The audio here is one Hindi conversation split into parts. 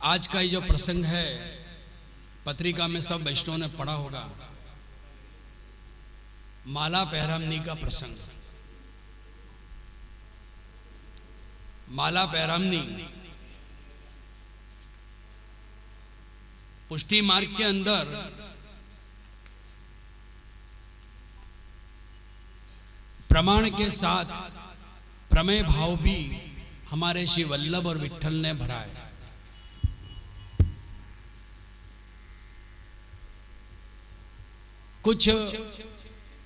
आज का ये जो प्रसंग है, पत्रिका में सब वैष्णव ने पढ़ा होगा, माला पैरामनी का प्रसंग। माला पैरामनी पुष्टि मार्ग के अंदर प्रमाण के साथ प्रमेय भाव भी हमारे श्री वल्लभ और विठ्ठल ने भरा है। कुछ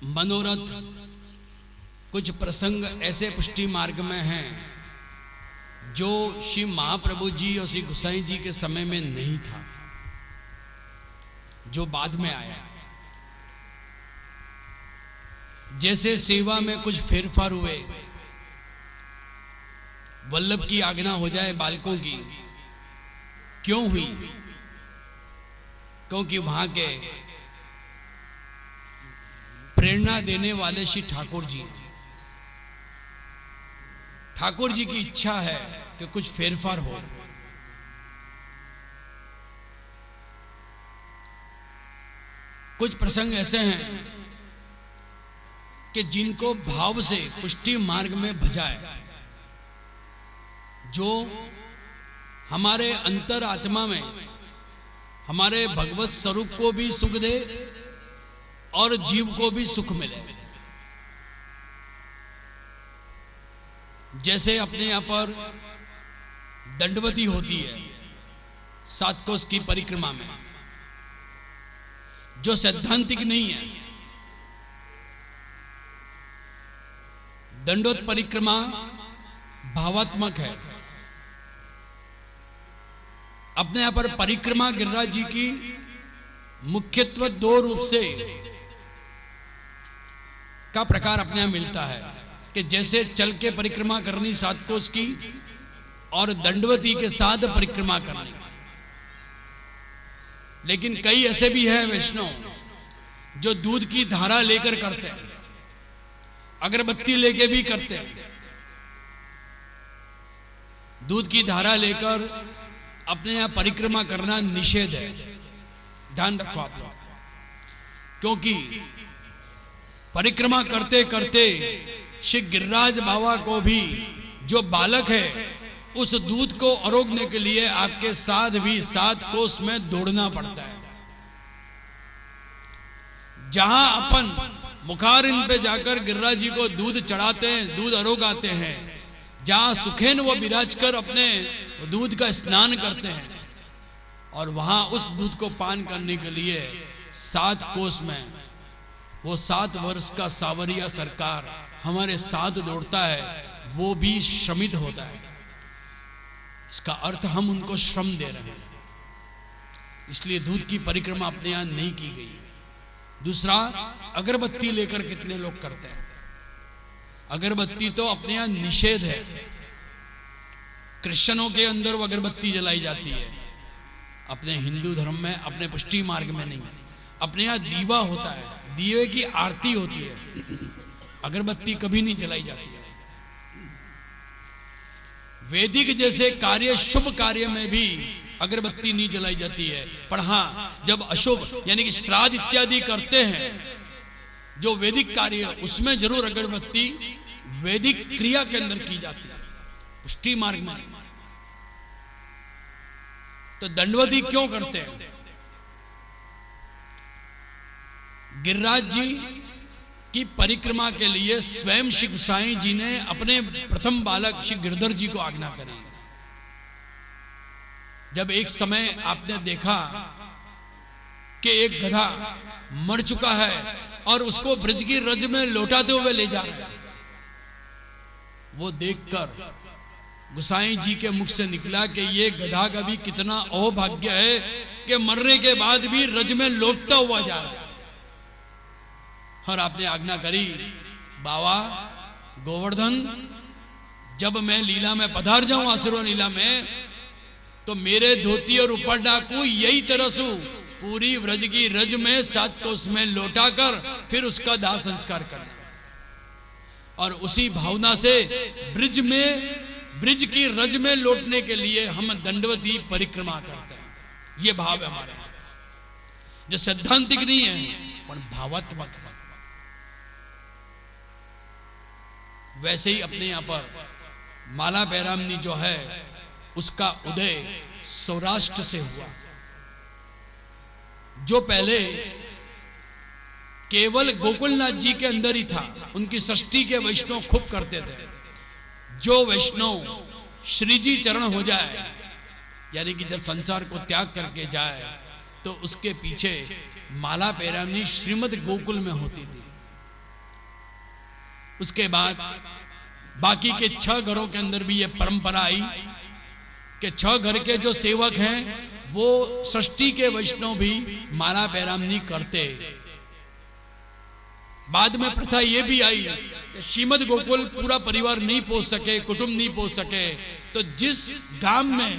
मनोरथ, कुछ प्रसंग ऐसे पुष्टि मार्ग में हैं जो श्री महाप्रभु जी और श्री गोसाई जी के समय में नहीं था, जो बाद में आया। जैसे सेवा में कुछ फेरफार हुए, वल्लभ की आज्ञा हो जाए बालकों की, क्यों हुई? क्योंकि वहां के प्रेरणा देने वाले श्री ठाकुर जी, ठाकुर जी की इच्छा है कि कुछ फेरफार हो। कुछ प्रसंग ऐसे हैं कि जिनको भाव से पुष्टि मार्ग में भजाए, जो हमारे अंतर आत्मा में हमारे भगवत स्वरूप को भी सुख दे और जीव को भी सुख मिले। जैसे अपने यहां पर दंडवती होती है 7 कोस की परिक्रमा में, जो सैद्धांतिक नहीं है। दंडोत परिक्रमा भावात्मक है। अपने यहां पर परिक्रमा गिरिराज जी की मुख्यत्व 2 रूप से का प्रकार अपने यहां मिलता है कि जैसे चल के परिक्रमा करनी 7 कोस की और दंडवती के साथ परिक्रमा करनी। लेकिन कई ऐसे भी हैं वैष्णव जो दूध की धारा लेकर करते हैं, अगरबत्ती लेके भी करते हैं। दूध की धारा लेकर अपने यहां परिक्रमा करना निषेध है, ध्यान रखो आप लोग। क्योंकि परिक्रमा करते करते श्री गिरिराज बाबा को भी जो बालक है उस दूध को आरोगने के लिए आपके साथ भी 7 कोस में दौड़ना पड़ता है। जहां अपन मुखारिन पे जाकर गिरिराज जी को दूध चढ़ाते हैं, दूध आरोगाते हैं, जहां सुखेन वो विराज कर अपने दूध का स्नान करते हैं, और वहां उस दूध को पान करने के लिए 7 कोस में वो 7 वर्ष का सावरिया सरकार हमारे साथ दौड़ता है, वो भी श्रमित होता है। इसका अर्थ हम उनको श्रम दे रहे हैं, इसलिए दूध की परिक्रमा अपने यहां नहीं की गई। दूसरा, अगरबत्ती लेकर कितने लोग करते हैं। अगरबत्ती तो अपने यहां निषेध है। क्रिश्चियनों के अंदर वो अगरबत्ती जलाई जाती है, अपने हिंदू धर्म में, अपने पुष्टि मार्ग में नहीं। अपने यहां दीवा होता है, दीवे की आरती होती है, अगरबत्ती कभी नहीं जलाई जाती है। वैदिक जैसे कार्य, शुभ कार्य में भी अगरबत्ती नहीं जलाई जाती है। पर हां, जब अशुभ यानी कि श्राद्ध इत्यादि करते हैं, जो वैदिक कार्य, उसमें जरूर अगरबत्ती वैदिक क्रिया के अंदर की जाती है, पुष्टि मार्ग में। तो दंडवती क्यों करते हैं? गिरिराज जी की परिक्रमा के लिए स्वयं श्री गोसाई जी ने अपने प्रथम बालक श्री गिरधर जी को आज्ञा करी। जब एक समय आपने देखा कि एक गधा मर चुका है और उसको ब्रज की रज में लौटाते हुए ले जा रहे हैं, वो देखकर गोसाई जी के मुख से निकला कि ये गधा का भी कितना अहोभाग्य है कि मरने के बाद भी रज में लौटता हुआ जा रहा है। और आपने आज्ञा करी, बाबा गोवर्धन, जब मैं लीला में पधार जाऊं, आसुरों लीला में, तो मेरे धोती और ऊपर डाकू यही तरसू पूरी व्रज की रज में 7 कोस में लौटाकर फिर उसका दाह संस्कार करना। और उसी भावना से ब्रिज में ब्रिज की रज में लौटने के लिए हम दंडवती परिक्रमा करते हैं। ये भाव है हमारे यहाँ, जो सैद्धांतिक नहीं है पर भावात्मक है। वैसे ही अपने यहां पर माला बैरामनी जो है उसका उदय सौराष्ट्र से हुआ। जो पहले केवल गोकुलनाथ जी के अंदर ही था, उनकी सृष्टि के वैष्णव खूब करते थे। जो वैष्णव श्री जी चरण हो जाए, यानी कि जब संसार को त्याग करके जाए, तो उसके पीछे माला बैरामनी श्रीमद गोकुल में होती थी। उसके बाद बाकी के 6 घरों के अंदर भी यह परंपरा आई कि 6 घर के जो सेवक हैं वो सृष्टि के वैष्णव भी माला बैरामनी करते। बाद में प्रथा यह भी आई कि श्रीमद गोकुल पूरा परिवार नहीं पहुंच सके, कुटुंब नहीं पहुंच सके, तो जिस गांव में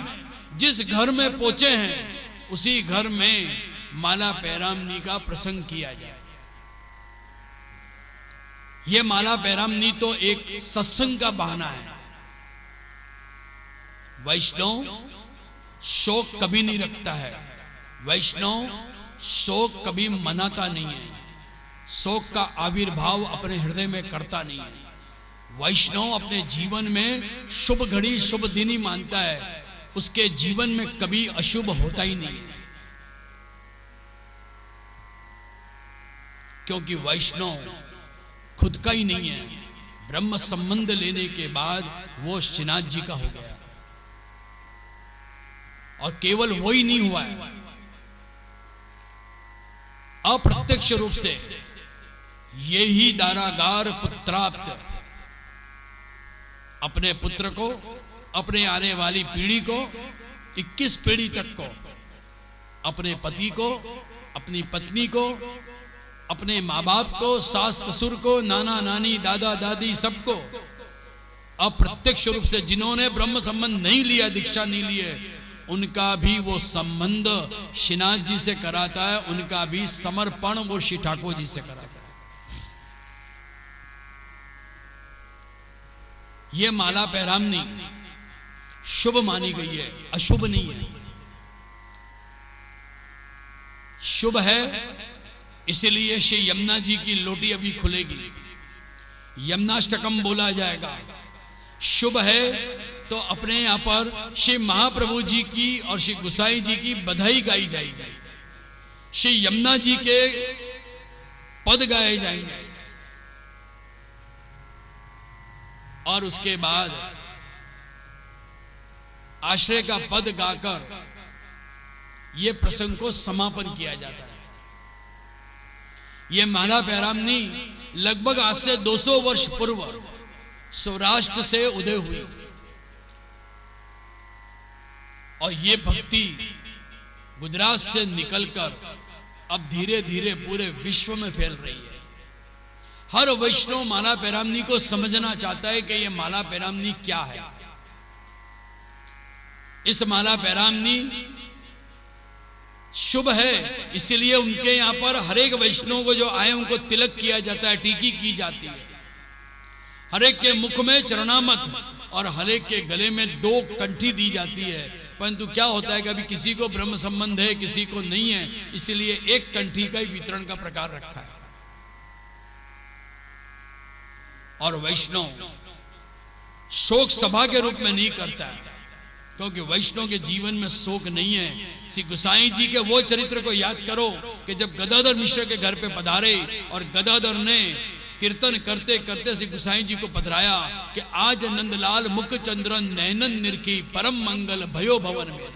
जिस घर में पहुंचे हैं उसी घर में माला बैरामनी का प्रसंग किया जाए। यह माला बैरामनी तो एक सत्संग का बहाना है। वैष्णव शोक कभी नहीं रखता है, वैष्णव शोक कभी मनाता नहीं है, शोक का आविर्भाव अपने हृदय में करता नहीं है। वैष्णव अपने जीवन में शुभ घड़ी शुभ दिन ही मानता है, उसके जीवन में कभी अशुभ होता ही नहीं है। क्योंकि वैष्णव खुद का ही नहीं है, ब्रह्म संबंध लेने के बाद वो श्रीनाथ जी का हो गया। और केवल वो ही नहीं हुआ है, अप्रत्यक्ष रूप से यही दारागार पुत्राप्त अपने पुत्र को, अपने आने वाली पीढ़ी को, 21 पीढ़ी तक को, अपने पति को, अपनी पत्नी को, अपने माँ बाप को, सास ससुर को, नाना नानी, दादा दादी, सबको अप्रत्यक्ष रूप से जिन्होंने ब्रह्म संबंध नहीं लिया, दीक्षा नहीं लिए, उनका भी वो संबंध श्रीनाथ जी से कराता है, उनका भी समर्पण वो श्री ठाकुर जी से कराता है। ये माला बैरामनी शुभ मानी गई है, अशुभ नहीं है। शुभ है इसलिए श्री यमुना जी की लोटी अभी खुलेगी, यमुनाष्टकम बोला जाएगा। शुभ है तो अपने यहां पर श्री महाप्रभु जी की और श्री गुसाई जी की बधाई गाई जाएगी, श्री यमुना जी के पद गाए जाएंगे। और उसके बाद आश्रय का पद गाकर यह प्रसंग को समापन किया जाता है। यह माला बैरामनी लगभग आज से 200 वर्ष पूर्व सौराष्ट्र से उदय हुई और ये भक्ति गुजरात से निकलकर अब धीरे धीरे पूरे विश्व में फैल रही है। हर वैष्णव माला बैरामनी को समझना चाहता है कि यह माला बैरामनी क्या है। इस माला बैरामनी शुभ है इसलिए उनके यहां पर हर एक वैष्णव को जो आए उनको तिलक किया जाता है, टीकी की जाती है, हर एक के मुख में चरणामत और हर एक के गले में 2 कंठी दी जाती है। परंतु क्या होता है कि अभी किसी को ब्रह्म संबंध है, किसी को नहीं है, इसलिए 1 कंठी का ही वितरण का प्रकार रखा है। और वैष्णव शोक सभा के रूप में नहीं करता है, क्योंकि वैष्णव के जीवन में शोक नहीं है। श्री गुसाई जी के वो चरित्र को याद करो कि जब गदाधर मिश्र के घर पे पधारे और गदाधर ने कीर्तन करते करते श्री गुसाई जी को पधराया कि आज नंदलाल मुख चंद्रन नैनन निरखी परम मंगल भयो भवन में।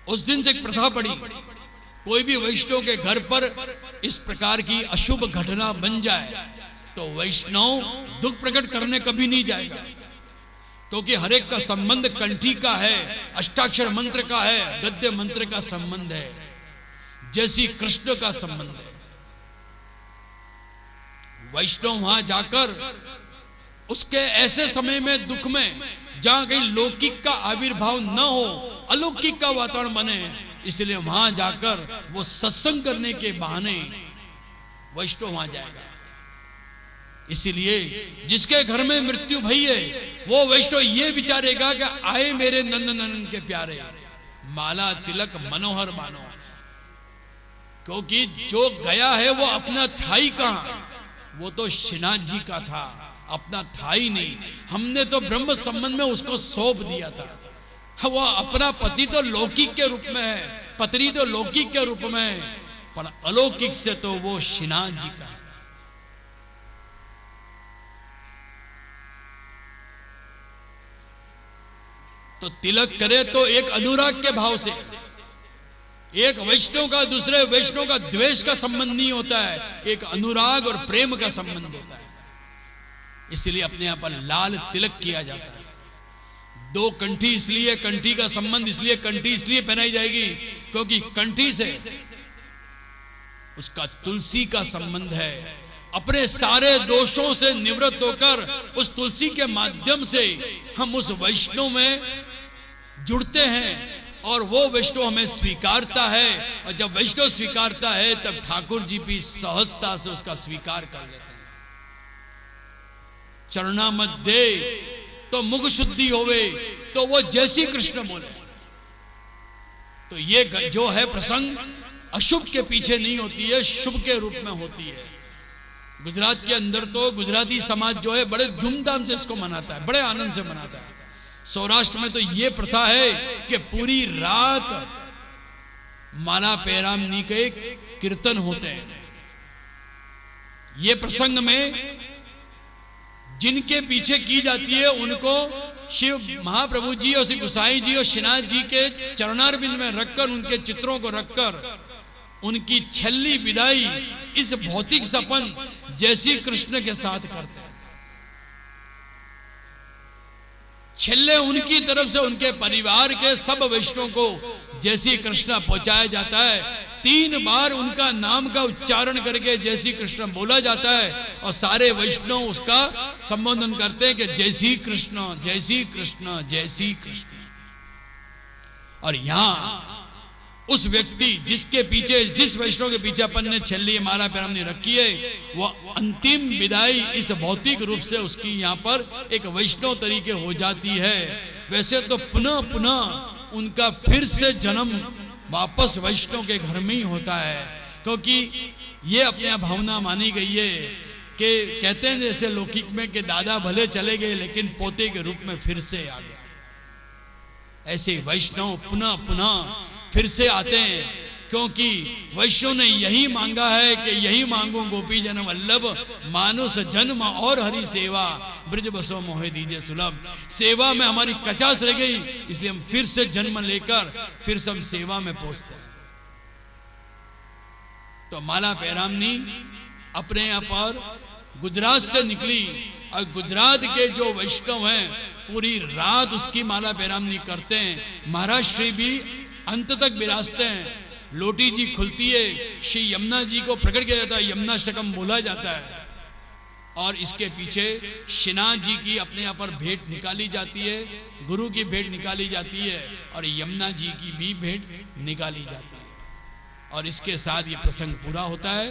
उस दिन से एक प्रथा पड़ी, कोई भी वैष्णव के घर पर इस प्रकार की अशुभ घटना बन जाए तो वैष्णव दुख प्रकट करने कभी नहीं जाएगा, क्योंकि हर एक का संबंध कंठी का है, अष्टाक्षर मंत्र का है, गद्य मंत्र का संबंध है, जैसी कृष्ण का संबंध है। वैष्णव वहां जाकर उसके ऐसे समय में दुख में जहां कहीं लौकिक का आविर्भाव न हो, अलौकिक का वातावरण बने, इसलिए वहां जाकर वो सत्संग करने के बहाने वैष्णव वहां जाएगा। इसीलिए जिसके घर में मृत्यु भई है वो वैष्णव ये विचारेगा कि आए मेरे नंद नंदन के प्यारे, माला तिलक मनोहर मानो। क्योंकि जो गया है वो अपना था ही कहां, वो तो श्रीनाथ जी का था, अपना था ही नहीं। हमने तो ब्रह्म संबंध में उसको सौंप दिया था। वो अपना पति तो लौकिक के रूप में है, पत्नी तो लौकिक के रूप में है, पर अलौकिक से तो वो श्रीनाथ जी का। तो तिलक करे तो एक अनुराग के भाव से, एक वैष्णव का दूसरे वैष्णव का द्वेष का संबंध नहीं होता है, एक अनुराग और प्रेम का संबंध होता है। इसलिए अपने यहां पर लाल तिलक किया जाता है। दो कंठी इसलिए, कंठी का संबंध इसलिए, कंठी इसलिए पहनाई जाएगी क्योंकि कंठी से उसका तुलसी का संबंध है। अपने सारे दोषों से निवृत्त होकर उस तुलसी के माध्यम से हम उस वैष्णव में जुड़ते हैं और वो वैष्णव हमें स्वीकारता है। और जब वैष्णव स्वीकारता है तब ठाकुर जी भी सहजता से उसका स्वीकार कर लेते हैं। चरणा मत दे तो मुख शुद्धि होवे, तो वो जैसी कृष्ण बोले। तो ये जो है प्रसंग अशुभ के पीछे नहीं होती है, शुभ के रूप में होती है। गुजरात के अंदर तो गुजराती समाज जो है बड़े धूमधाम से इसको मनाता है, बड़े आनंद से मनाता है। सौराष्ट्र में तो ये प्रथा है कि पूरी रात माला पैरामनी के कीर्तन होते हैं। ये प्रसंग में जिनके पीछे की जाती है उनको शिव महाप्रभु जी और श्री गुसाई जी और श्रीनाथ जी के चरणारविंद में रखकर, उनके चित्रों को रखकर उनकी छल्ली विदाई इस भौतिक सपन जैसी कृष्ण के साथ करते हैं। छल्ले उनकी तरफ से उनके परिवार के सब वैष्णव को जैसी कृष्ण पहुंचाया जाता है। 3 बार उनका नाम का उच्चारण करके जैसी कृष्ण बोला जाता है और सारे वैष्णव उसका संबोधन करते हैं कि जय श्री कृष्ण, जय श्री कृष्ण, जय श्री कृष्ण। और यहां उस व्यक्ति जिसके पीछे, जिस वैष्णव के पीछे अपन ने छल्ली माला पैरामनी रखी है, वो अंतिम विदाई इस भौतिक रूप से उसकी यहाँ पर एक वैष्णव तरीके हो जाती है। वैसे तो पुनः पुनः उनका फिर से जन्म वापस वैष्णव के घर में ही होता है, क्योंकि ये अपने यहाँ भावना मानी गई है कि कहते हैं जैसे लौकिक में कि दादा भले चले गए लेकिन पोते के रूप में फिर से आ गया। ऐसे वैष्णव पुनः पुनः फिर से आते हैं, क्योंकि वैष्णव ने यही मांगा है कि यही मांगो गोपी जन वल्लभ, मानुष जन्म और हरि सेवा, ब्रज बसो मोहे दीजिए सुलभ। सेवा में हमारी कचास रह गई, इसलिए हम फिर से जन्म लेकर फिर से हम सेवा में पहुंचते हैं। तो माला पैरामनी अपने यहाँ पर गुजरात से निकली और गुजरात के जो वैष्णव हैं पूरी रात उसकी माला पैरामनी करते हैं। महाराष्ट्री भी अंत तक विराजते हैं। लोटी जी खुलती है, श्री यमुना जी को प्रकट किया जाता है, यमुनाष्टकम बोला जाता है। और इसके पीछे श्रीनाथ जी की अपने यहाँ पर भेंट निकाली जाती है, गुरु की भेंट निकाली जाती है और यमुना जी की भी भेंट निकाली जाती है। और इसके साथ ये प्रसंग पूरा होता है।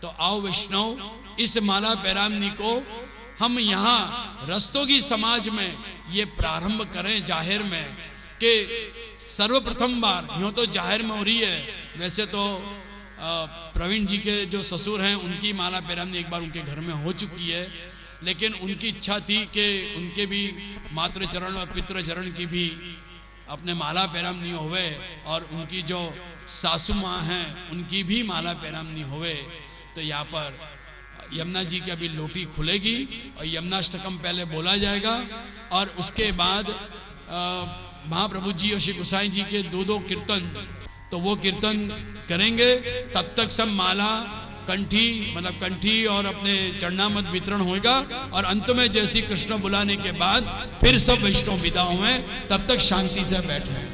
तो आओ वैष्णव, इस माला पैरामनी को हम यहाँ रस्तोगी समाज में ये प्रारंभ करें जाहिर में, कि सर्वप्रथम बार यूँ तो जाहिर में हो रही है। वैसे तो प्रवीण जी के जो ससुर हैं उनकी माला पैरामनी एक बार उनके घर में हो चुकी है, लेकिन उनकी इच्छा थी कि उनके भी मातृ चरण और पितृ चरण की भी अपने माला पैरामनी होवे और उनकी जो सासू माँ हैं उनकी भी माला पैरामनी होवे। तो यहाँ पर यमुना जी की अभी लोटी खुलेगी और यमुनाष्टकम पहले बोला जाएगा और उसके बाद महाप्रभु जी और श्री गुसाई जी के 2-2 कीर्तन, तो वो कीर्तन करेंगे। तब तक सब माला कंठी मतलब कंठी और अपने चरणामत वितरण होगा और अंत में जैसी कृष्ण बुलाने के बाद फिर सब वैष्णव विदा हुए। तब तक शांति से बैठे।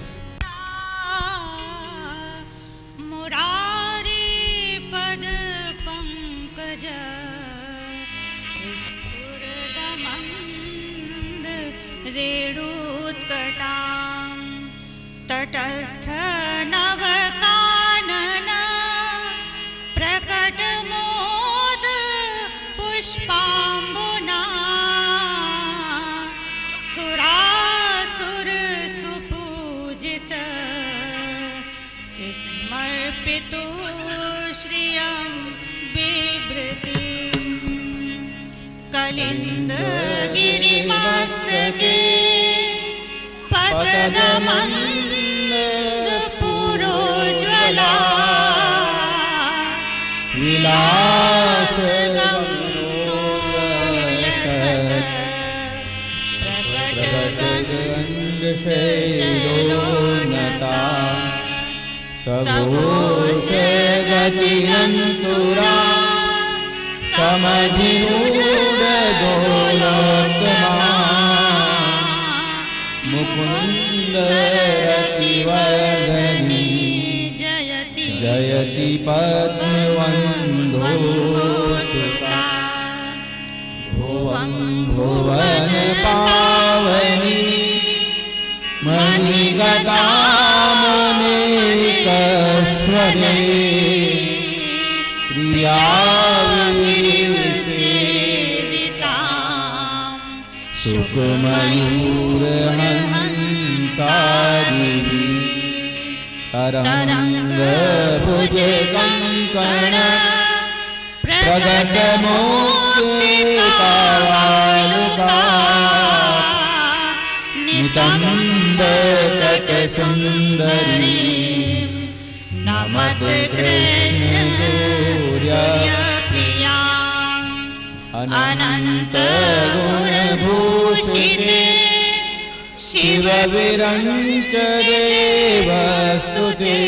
रेणुत्कटां तटस्थ नवकानन प्रकट मोद पुष्पा विलास शैलोन्नता सघोष गतिरन्तुरा समधिरूढगोलोत्तमा मुकुन्दरतिवर्धनी जयति पद्मवन्धो सुता भुवं भुवन पावनी मणिगतामनेकस्वरे प्रियाविसेवितां शुकमयूरहंसादिभिः तरङ्गभुजकङ्कण प्रगटमोक्तिकावालुका नितम्बतटसुन्दरी नमते कृष्णसूर्यप्रियाम् अनन्तगुणभूषिते शिवविरञ्चदेवस्तुते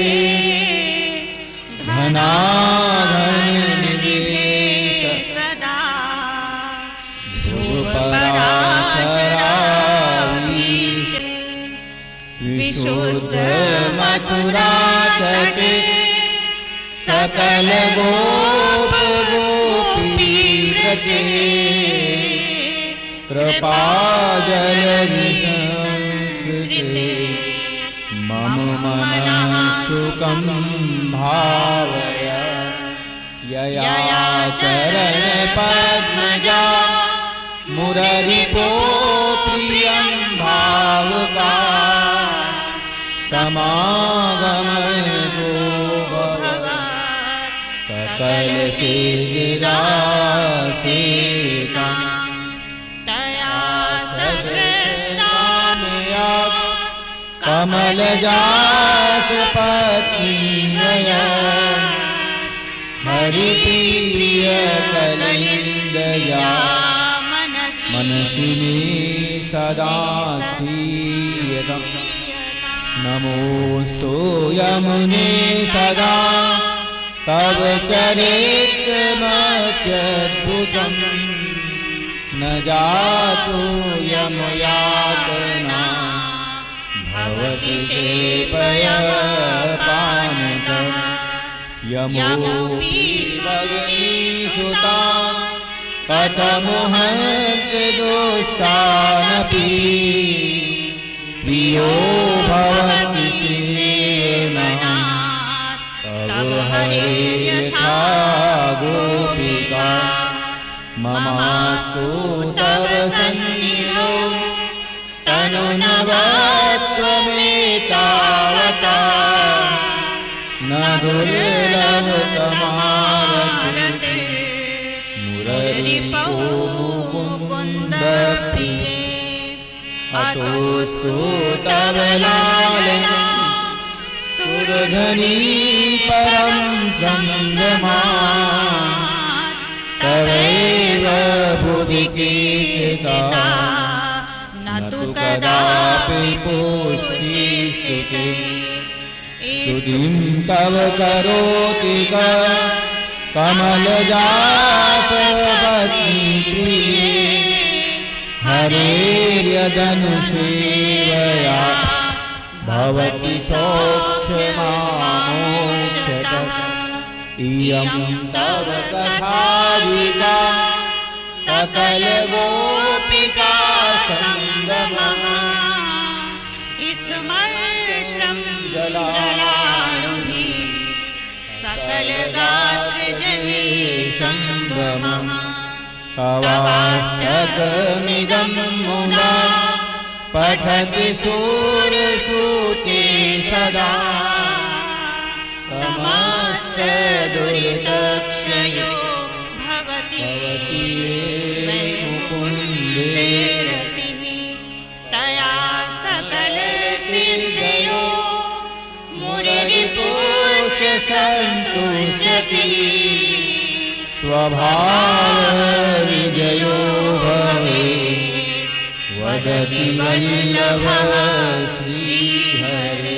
घनाघननिधे सदा ध्रुवपराशरावीशे विशुद्धमथुरातटे सकलगोपगोपीव्रते कृपाजलनिसंश्रिते मम मनः सुखं भावय यया चरणपद्मजा मुररिपो प्रियं भावुका समागमयो भवत् सकलसिद्धिरासेका कमलजासपत्नीमया हरिप्रियकलिन्दया मनसि मे सदा स्थीयताम् नमोऽस्तु यमुने सदा तव चरित्रमत्यद्भुतम् न जातु यमयातना भवति कृपयापानकम् यमोऽपि भगिनीसुता कथमुहन्ति दुष्टानपि प्रियो भवति सेवनात् तव हरेर्यथा गोपिका ममास्तु तव सन्निधौ तनुनवत्वमेतावता न दुर्लभतमारते मुररिपौ मुकुन्दप्रिये अतोऽस्तु तव लालनं सुरधनी परं संगमात् तवैव भुवि कीर्तिता न तु कदापि पुष्टिस्तुते स्तुतिं तव करोति कमलजासपत्नी प्रिये हरेर्यदनुसेवया भवति सौख्यमामोक्षत इयं तव कथाविदा सकलगोपिका संगमः स्मर्शं जलाणुभिः सकलगात्रजहे संगमः तवाष्टकमिदं मुदा पठति सूरसूते सदा समस्तदुरितक्षयो भवति मुकुन्दे रतिः तया सकलसिद्धयो मुररिपुश्च सन्तुष्यति स्वभाव विजयो भवेत् वदति वल्लभः श्रीहरे।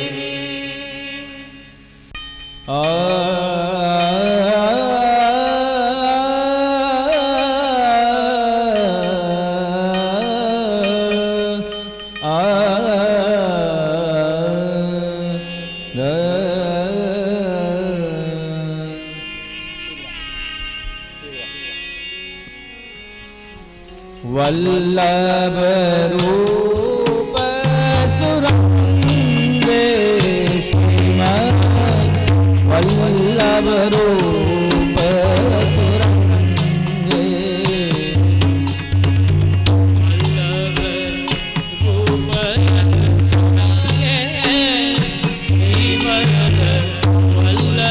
वल्लभ रूप सुरंगे श्रीमद् वल्लभ रूप सुरंगे वल्लभ रूप सुरंगे श्रीमद् वल्लभ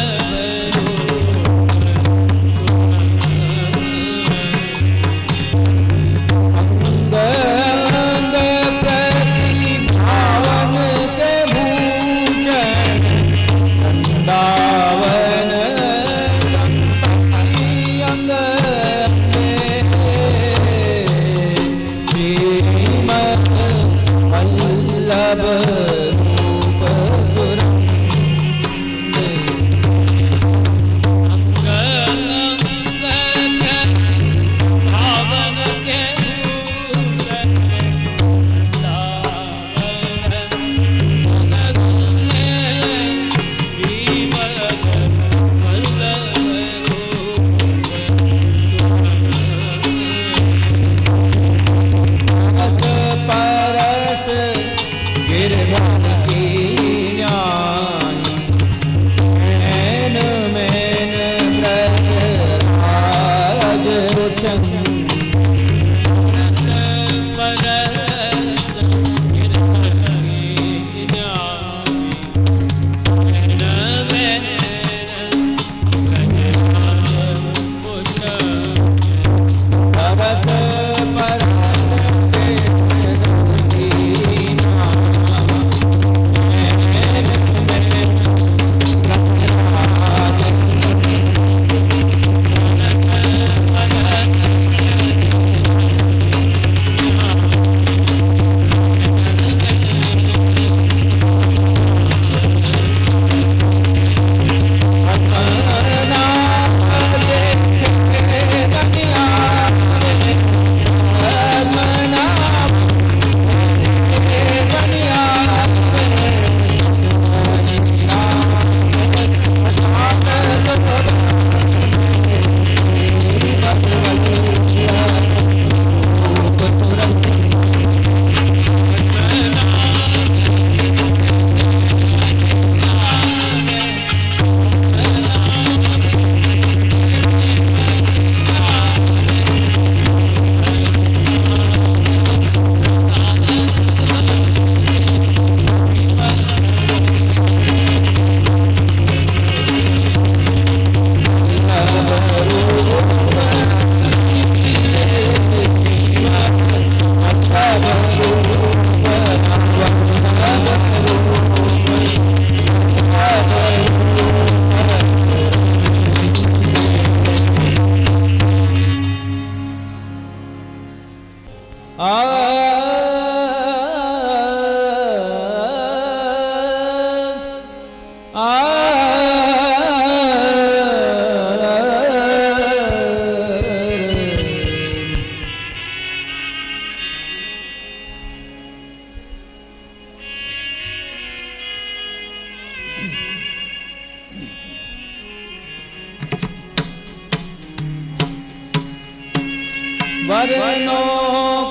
वरनो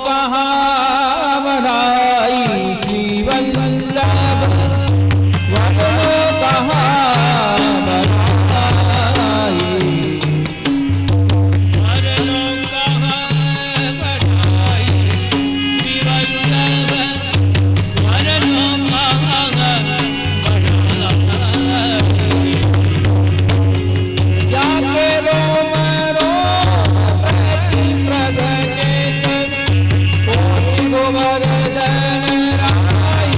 कहाँ बनाई श्री वल्लभ वरनो कहाँ बनाई वरनो कहाँ बनाई श्री वल्लभ वरनो कहाँ बनाई जाके रोम गोवर्धन राय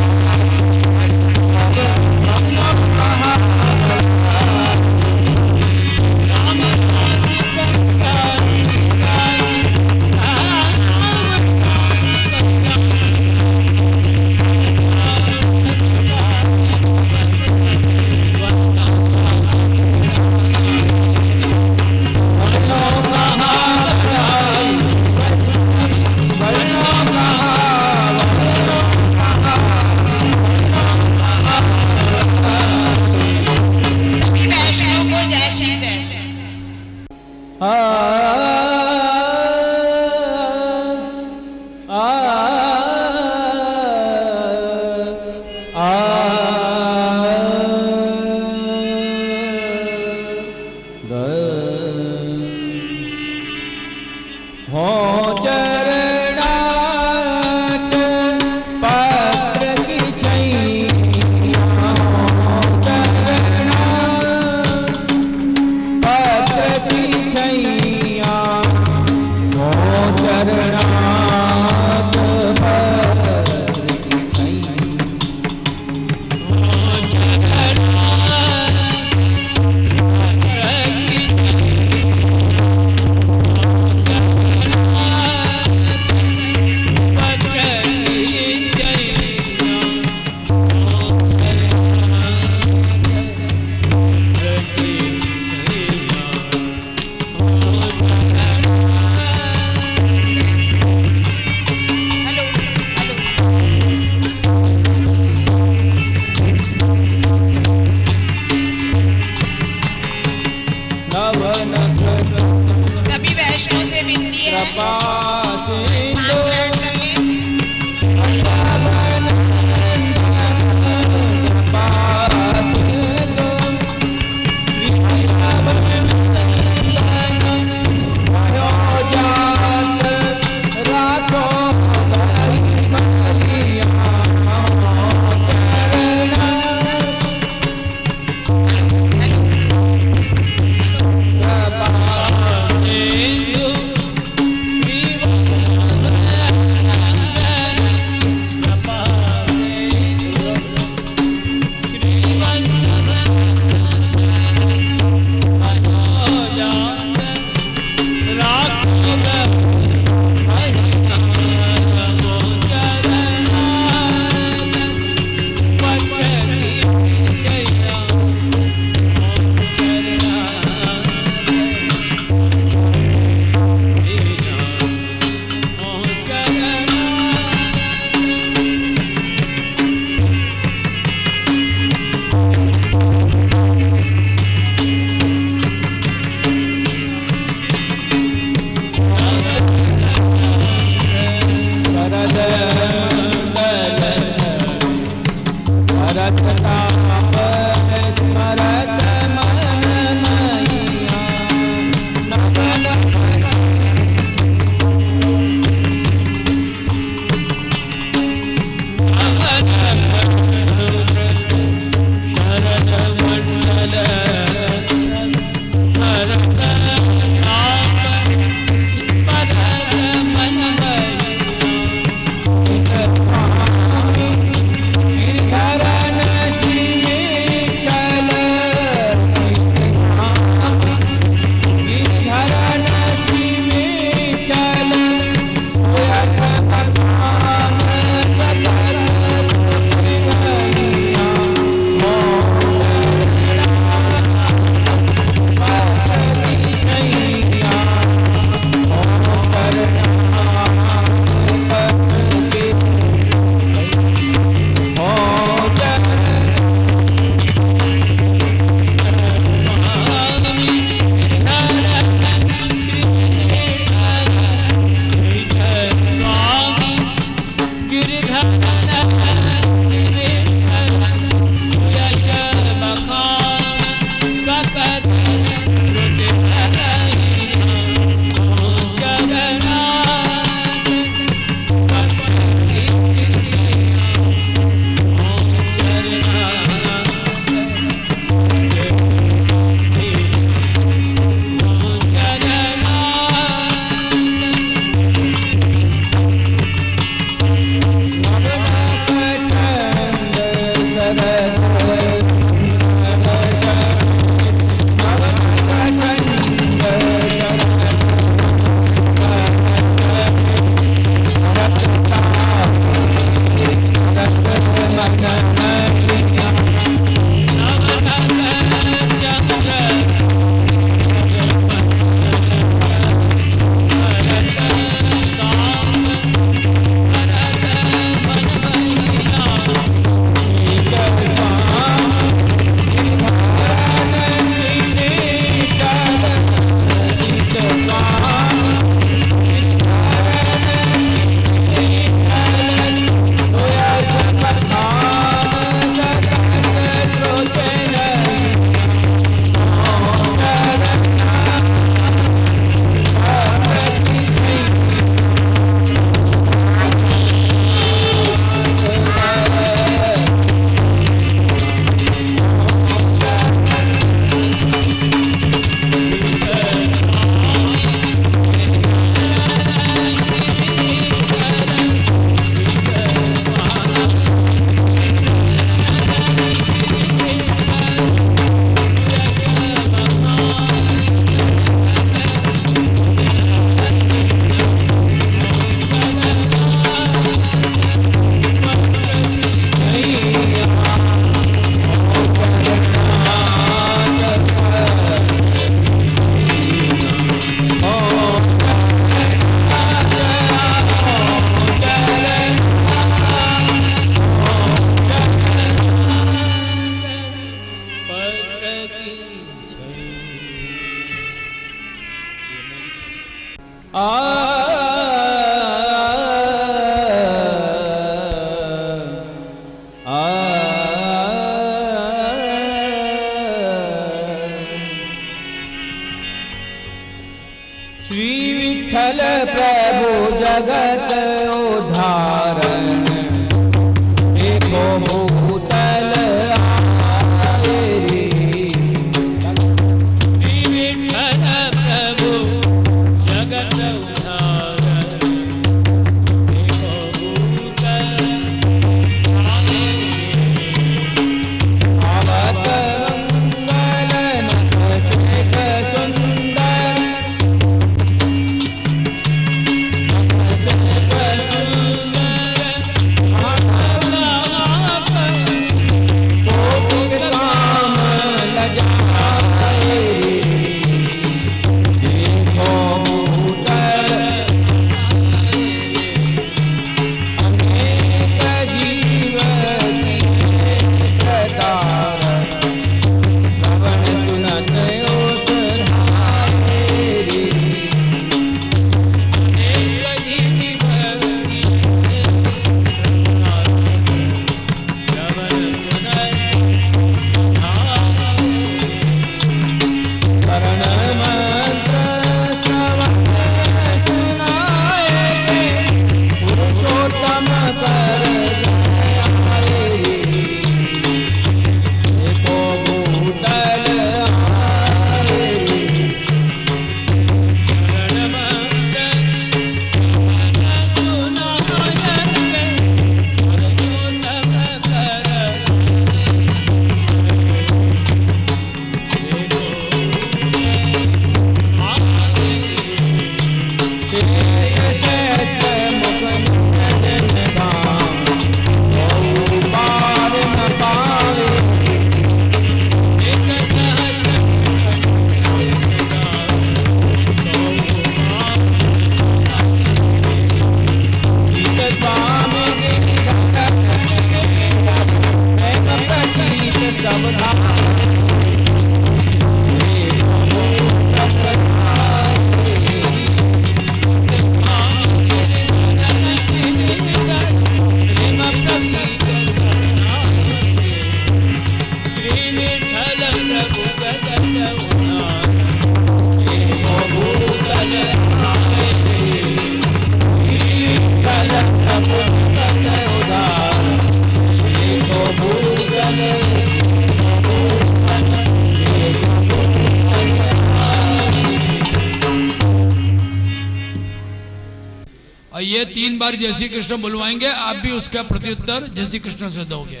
बार जय श्री कृष्ण बुलवाएंगे, आप भी उसका प्रत्युत्तर जय श्री कृष्ण से दोगे।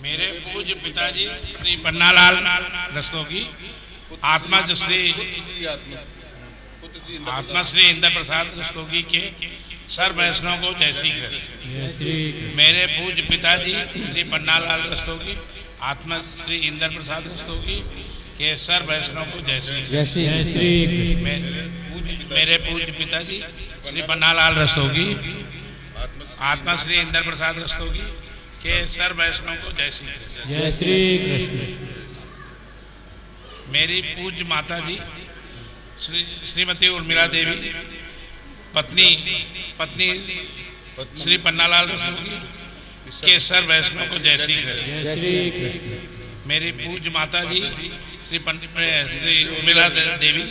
मेरे पूज्य पिताजी श्री पन्नालाल रस्तोगी, आत्मा श्री इंद्र प्रसाद रस्तोगी के सर्व वैष्णव को जय श्री कृष्ण। मेरे पूज्य पिताजी श्री पन्नालाल रस्तोगी, आत्मा श्री इंद्र प्रसाद रस्तोगी के सर्व वैष्णव को जय श्री कृष्ण। मेरे पूज्य पिताजी श्री पन्नालाल रस्तोगी, आत्मा श्री इंद्र प्रसाद रस्तोगी के सर्व वैष्णव को जय श्री कृष्ण। जय श्री कृष्ण। मेरी पूज्य माता जी श्रीमती उर्मिला देवी, पत्नी श्री पन्नालाल रस्तोगी के सर्व वैष्णव को जय श्री कृष्ण। जय श्री कृष्ण। मेरी पूज्य माता जी श्री उर्मिला देवी,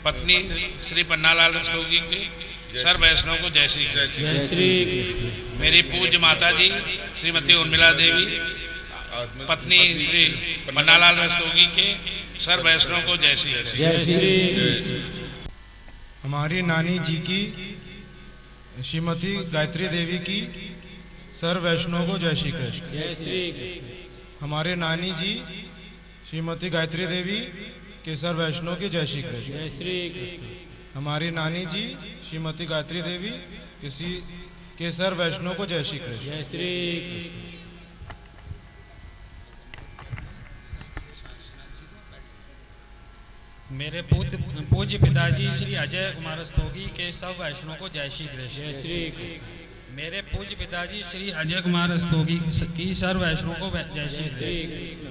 पत्नी श्री पन्नालाल रस्तोगी के सर्व वैष्णव को जय श्री कृष्ण। जय श्री कृष्ण। मेरी पूज्य माता जी श्रीमती उर्मिला देवी, पत्नी श्री पन्नालाल रस्तोगी के सर्व वैष्णव को जय श्री कृष्ण। जय श्री कृष्ण। हमारी नानी जी की श्रीमती गायत्री देवी की सर्व वैष्णव को जय श्री कृष्ण। जय श्री कृष्ण। हमारे नानी जी श्रीमती गायत्री देवी के सर्व वैष्णव की जय श्री कृष्ण। जय श्री कृष्ण। हमारी नानी जी श्रीमती गायत्री देवी के सर्व वैष्णव को जय श्री कृष्ण। जय श्री कृष्ण। मेरे पूज्य पिताजी श्री अजय कुमार रस्तोगी के सब वैष्णव को जय श्री कृष्ण। जय श्री कृष्ण। मेरे पूज्य पिताजी श्री अजय कुमार रस्तोगी की सर्व वैष्णव को जय श्री कृष्ण।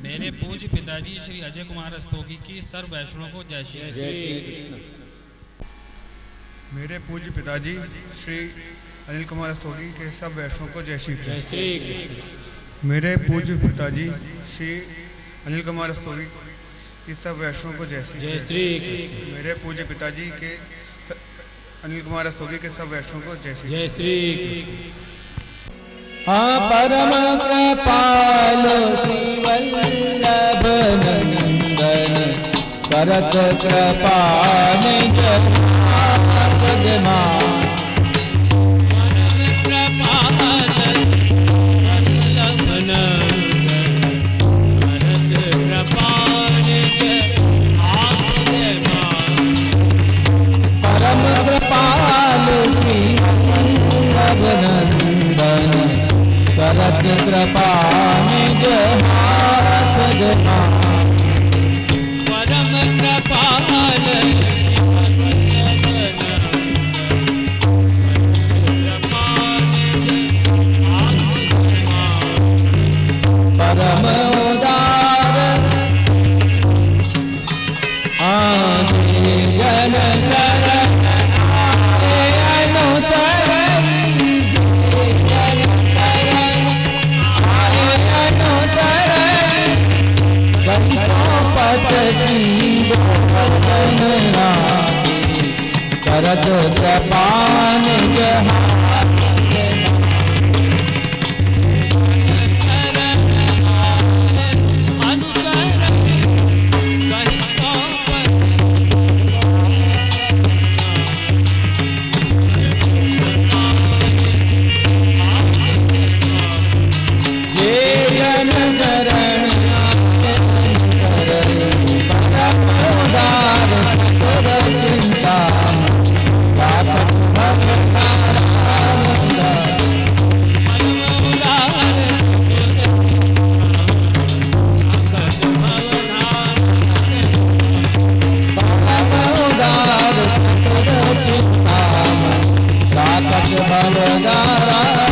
मेरे पूज्य पिताजी श्री अजय कुमार रस्तोगी की सर्व वैष्णव को जय श्री कृष्ण। मेरे पूज्य पिताजी श्री अनिल कुमार रस्तोगी के सब वैष्णव को जय श्री जय कृष्ण। श्री कृष्ण। मेरे पूज्य पिताजी श्री अनिल कुमार रस्तोगी के सब वैष्णव को जय श्री जय कृष्ण। श्री कृष्ण। मेरे पूज्य पिताजी के अनिल कुमार रस्तोगी के सब वैष्णव को जय श्री जय श्री कृष्ण। परम कृपाल श्री वल्लभ नंदन, करत कृपा निज जगमान। परम कृपाल श्री वल्लभ नंदन, करत कृपा निज हाथ जगमान। परम कृपाल परम उदार जन शरण अनुसरण, जन शरण अनुसरण, पट करत कृपा निज हाथ भवदारा